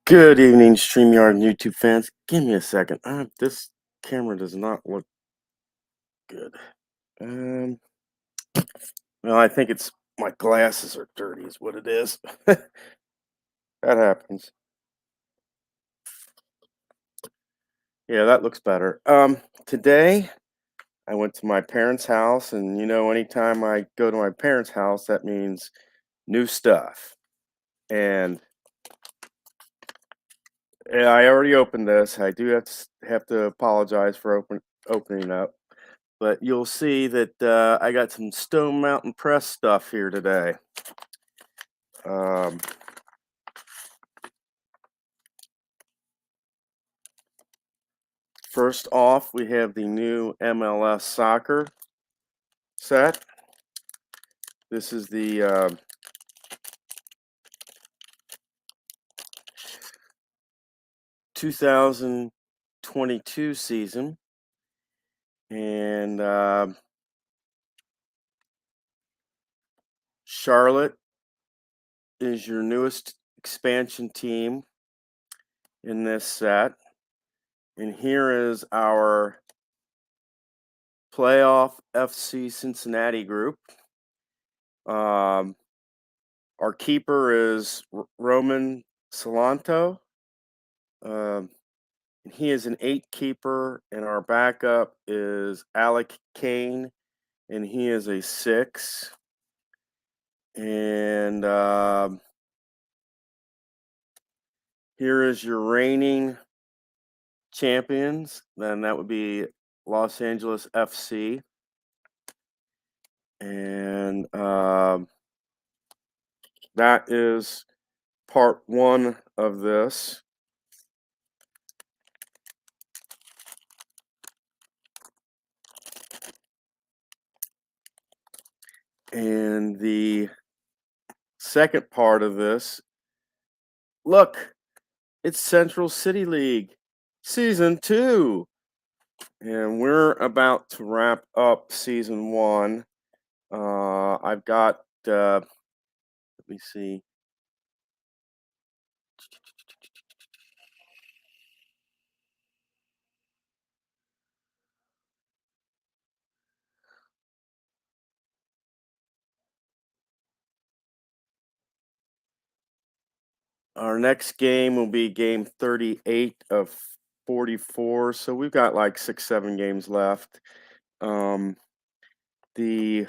Good evening, StreamYard and YouTube fans. Give me a second. This camera does not look good. Um, well, I think it's my glasses are dirty, is what it is. That happens. Yeah, that looks better. Today I went to my parents' house, and anytime I go to my parents' house, that means new stuff. And yeah, I already opened this. I do have to apologize for opening up. But you'll see that I got some Stone Mountain Press stuff here today. Um, First off, we have the new MLS soccer set. This is the 2022 season, and Charlotte is your newest expansion team in this set. And here is our playoff FC Cincinnati group. Um, our keeper is Roman Salanto. Um, he is an 8 keeper, and our backup is Alec Kane, and he is a 6. And here is your reigning champions. Then that would be Los Angeles FC. And that is part 1 of this. And the second part of this, look, it's Central City League Season 2. And we're about to wrap up Season 1. I've got, let me see. Our next game will be game 38 of 44. So we've got like 6, 7 games left. The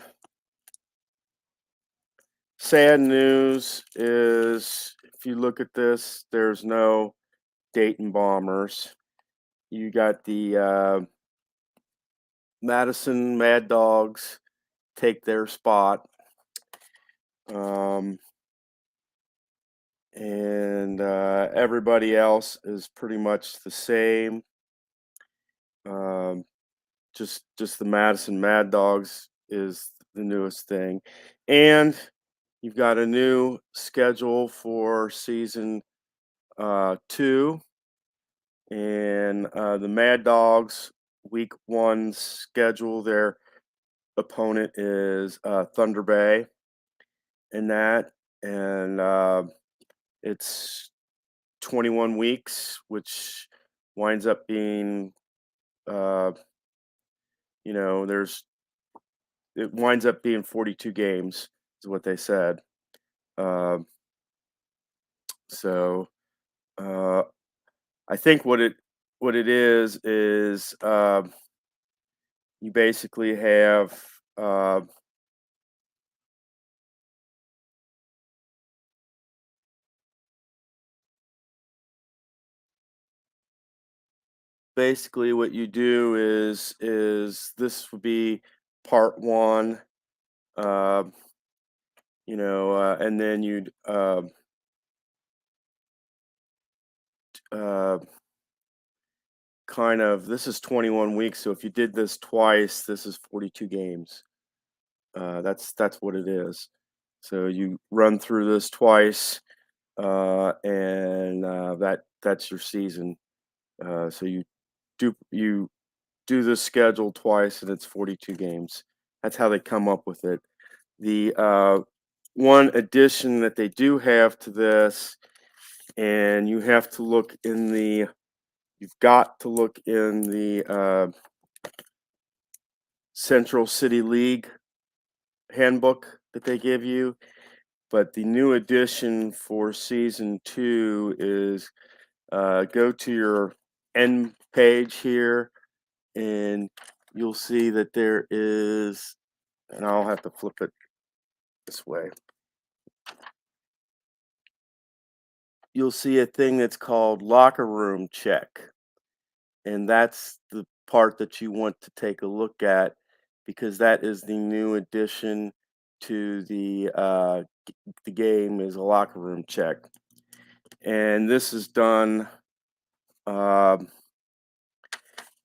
sad news is if you look at this, there's no Dayton Bombers. You got the Madison Mad Dogs take their spot. Um, and everybody else is pretty much the same. Um, just the Madison Mad Dogs is the newest thing, and you've got a new schedule for season 2, and the Mad Dogs week 1 schedule. Their opponent is Thunder Bay, in that, and it's 21 weeks, which winds up being, uh, there's it winds up being 42 games, is what they said. Um, so uh, I think what it is you basically have uh, basically what you do is this would be part 1. Uh, and then you'd uh, kind of, this is 21 weeks, so if you did this twice, this is 42 games. That's what it is. So you run through this twice, and that's your season. So you do this schedule twice, and it's 42 games. That's how they come up with it. The one addition that they do have to this and you've got to look in the Central City League handbook that they give you. But the new addition for season 2 is go to your end page here, and you'll see that there is, and I'll have to flip it this way. You'll see a thing that's called locker room check, and that's the part that you want to take a look at because that is the new addition to the game is a locker room check, and this is done um,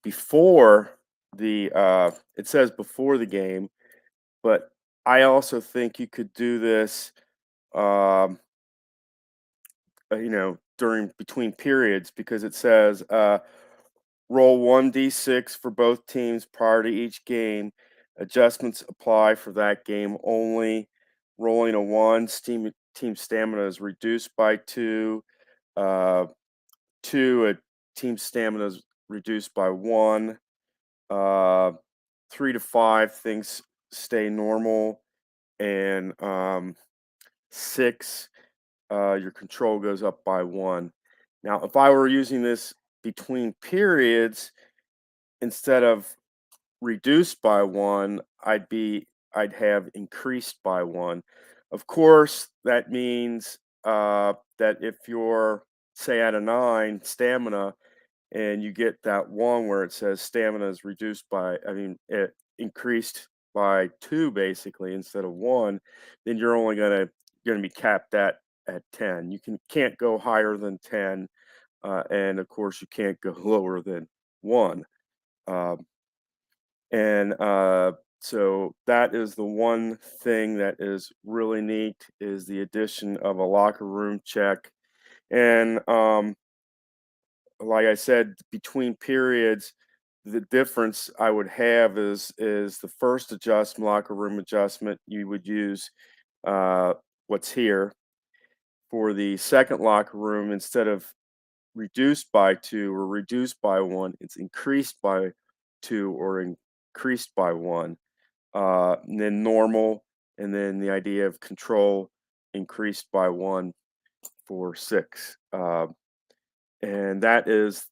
before it says before the game, but I also think you could do this um, during between periods because it says roll 1d6 for both teams prior to each game. Adjustments apply for that game only. Rolling a 1, team stamina is reduced by 2. Uh, 2, team stamina is reduced by 1. 3 to 5, things stay normal. And 6, your control goes up by 1. Now, if I were using this between periods, instead of reduced by 1, I'd have increased by 1. Of course, that means that if you're, say, at a 9 stamina and you get that 1 where it says stamina is reduced by, it increased by 2 basically instead of 1, then you're only gonna be capped at 10. You can't go higher than 10, and of course you can't go lower than 1. Um, and so that is the one thing that is really neat is the addition of a locker room check. And like I said, between periods, the difference I would have is the first adjustment, locker room adjustment, you would use uh, what's here. For the second locker room, instead of reduced by 2 or reduced by 1, it's increased by 2 or increased by 1. And then normal, and then the idea of control increased by 1 for 6. And that is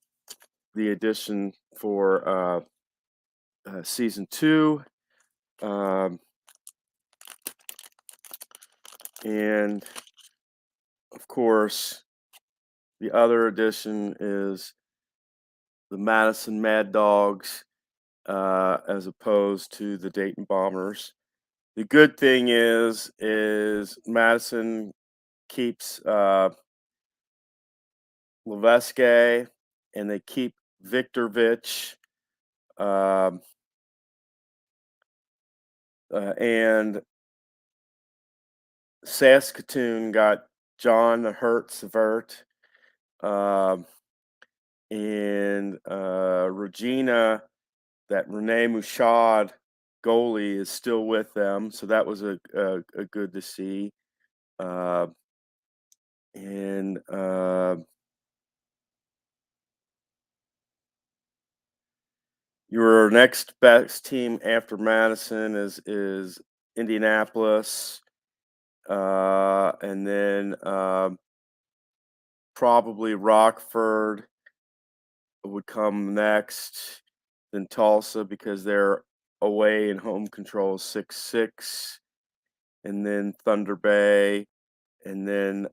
the addition for season 2. Um, and of course, the other addition is the Madison Mad Dogs as opposed to the Dayton Bombers. The good thing is Madison keeps Leveske and they keep Viktorovich, um, and Saskatoon got John Hertzvert, um, and Regina, that Rene Mouchard goalie is still with them, so that was a good to see. Uh, and Your next best team after Madison is Indianapolis, and then probably Rockford would come next, then Tulsa because they're away and home control 6-6, and then Thunder Bay, and then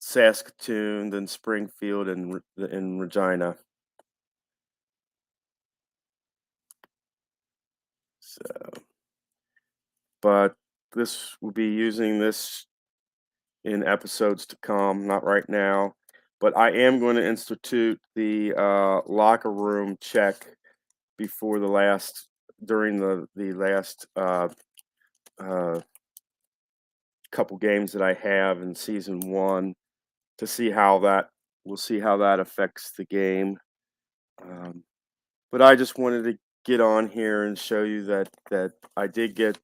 Saskatoon, then Springfield, and Regina. So, but this will be using this in episodes to come, not right now. But I am going to institute the locker room check before the last during the last uh, couple games that I have in season 1 to see how that we'll see how that affects the game. Um, but I just wanted to get on here and show you that I did get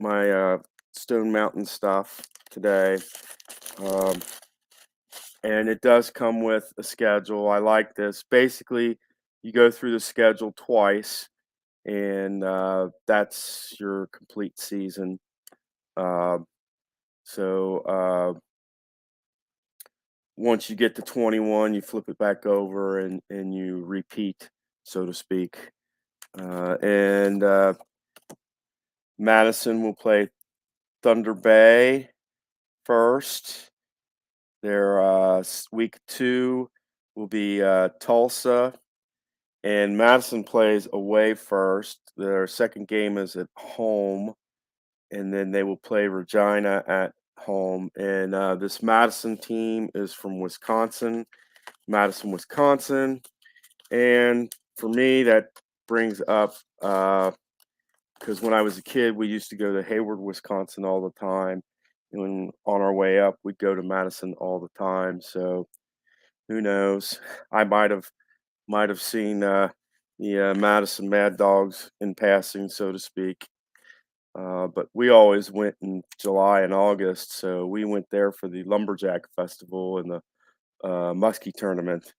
my Stone Mountain stuff today. Um, and it does come with a schedule. I like this. Basically, you go through the schedule twice, and that's your complete season. Um, so once you get to 21, you flip it back over and you repeat, so to speak. And Madison will play Thunder Bay first. Their week 2 will be Tulsa, and Madison plays away first. Their second game is at home, and then they will play Regina at home. And this Madison team is from Wisconsin, Madison, Wisconsin. And for me, that brings up because when I was a kid, we used to go to Hayward, Wisconsin all the time. And when on our way up, we'd go to Madison all the time. So who knows? I might have seen the Madison Mad Dogs in passing, so to speak. But we always went in July and August, so we went there for the Lumberjack Festival and the Muskie Tournament,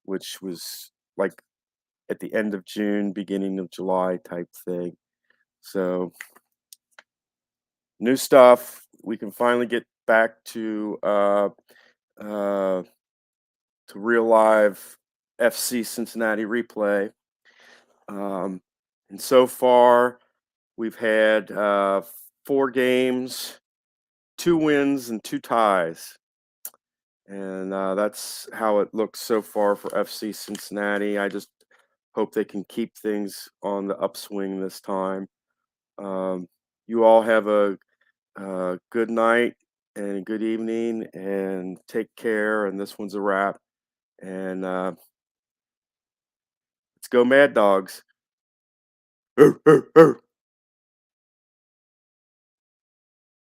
which was like at the end of June, beginning of July type thing. So new stuff. We can finally get back uh, to real live FC Cincinnati replay. Um, and so far, we've had 4 games, 2 wins, and 2 ties. And that's how it looks so far for FC Cincinnati. I just hope they can keep things on the upswing this time. Um, you all have a good night and a good evening, and take care. And this one's a wrap. And let's go, Mad Dogs.